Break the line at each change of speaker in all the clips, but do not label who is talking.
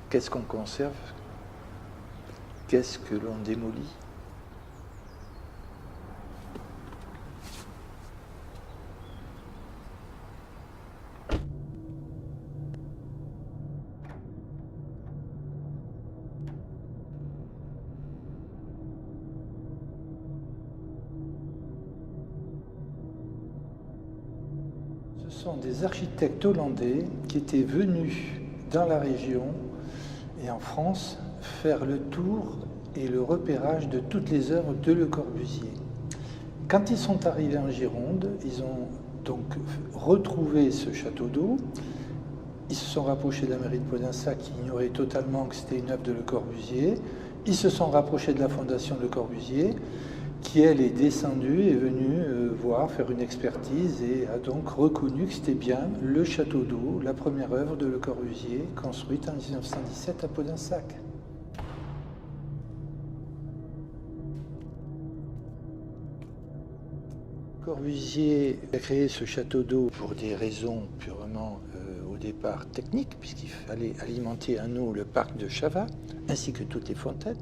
Qu'est-ce qu'on conserve? Qu'est-ce que l'on démolit? Ce sont des architectes hollandais qui étaient venus dans la région et en France faire le tour et le repérage de toutes les œuvres de Le Corbusier. Quand ils sont arrivés en Gironde, ils ont donc retrouvé ce château d'eau. Ils se sont rapprochés de la mairie de Podensac qui ignorait totalement que c'était une œuvre de Le Corbusier. Ils se sont rapprochés de la fondation Le Corbusier qui, elle, est descendue, est venue voir, faire une expertise et a donc reconnu que c'était bien le château d'eau, la première œuvre de Le Corbusier, construite en 1917 à Podensac. Corbusier a créé ce château d'eau pour des raisons purement au départ techniques, puisqu'il fallait alimenter en eau le parc de Chavat, ainsi que toutes les fontaines.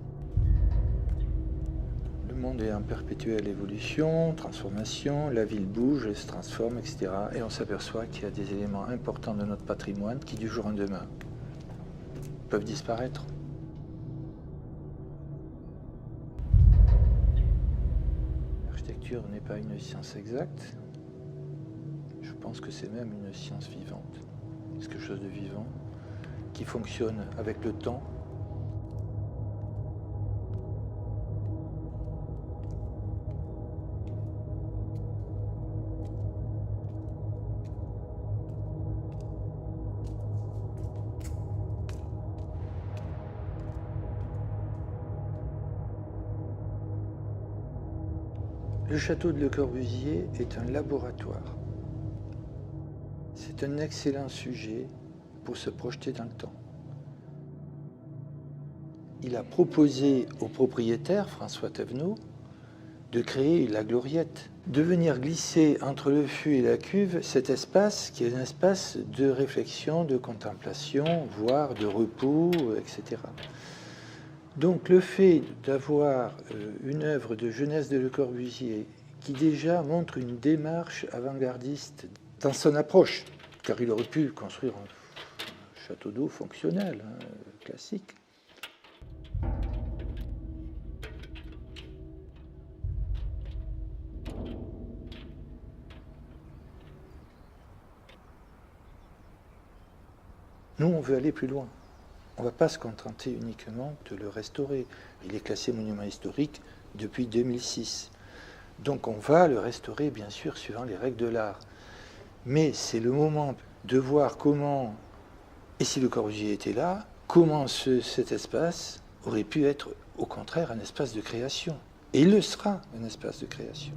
Le monde est en perpétuelle évolution, transformation, la ville bouge, elle se transforme, etc. Et on s'aperçoit qu'il y a des éléments importants de notre patrimoine qui, du jour au lendemain, peuvent disparaître. L'architecture n'est pas une science exacte. Je pense que c'est même une science vivante. C'est quelque chose de vivant, qui fonctionne avec le temps. Le château de Le Corbusier est un laboratoire. C'est un excellent sujet pour se projeter dans le temps. Il a proposé au propriétaire, François Thévenot, de créer la gloriette, de venir glisser entre le fût et la cuve cet espace qui est un espace de réflexion, de contemplation, voire de repos, etc. Donc le fait d'avoir une œuvre de jeunesse de Le Corbusier qui déjà montre une démarche avant-gardiste dans son approche, car il aurait pu construire un château d'eau fonctionnel, classique. Nous, on veut aller plus loin. On ne va pas se contenter uniquement de le restaurer. Il est classé monument historique depuis 2006. Donc on va le restaurer, bien sûr, suivant les règles de l'art. Mais c'est le moment de voir comment, et si Le Corbusier était là, comment cet espace aurait pu être, au contraire, un espace de création. Et il le sera, un espace de création.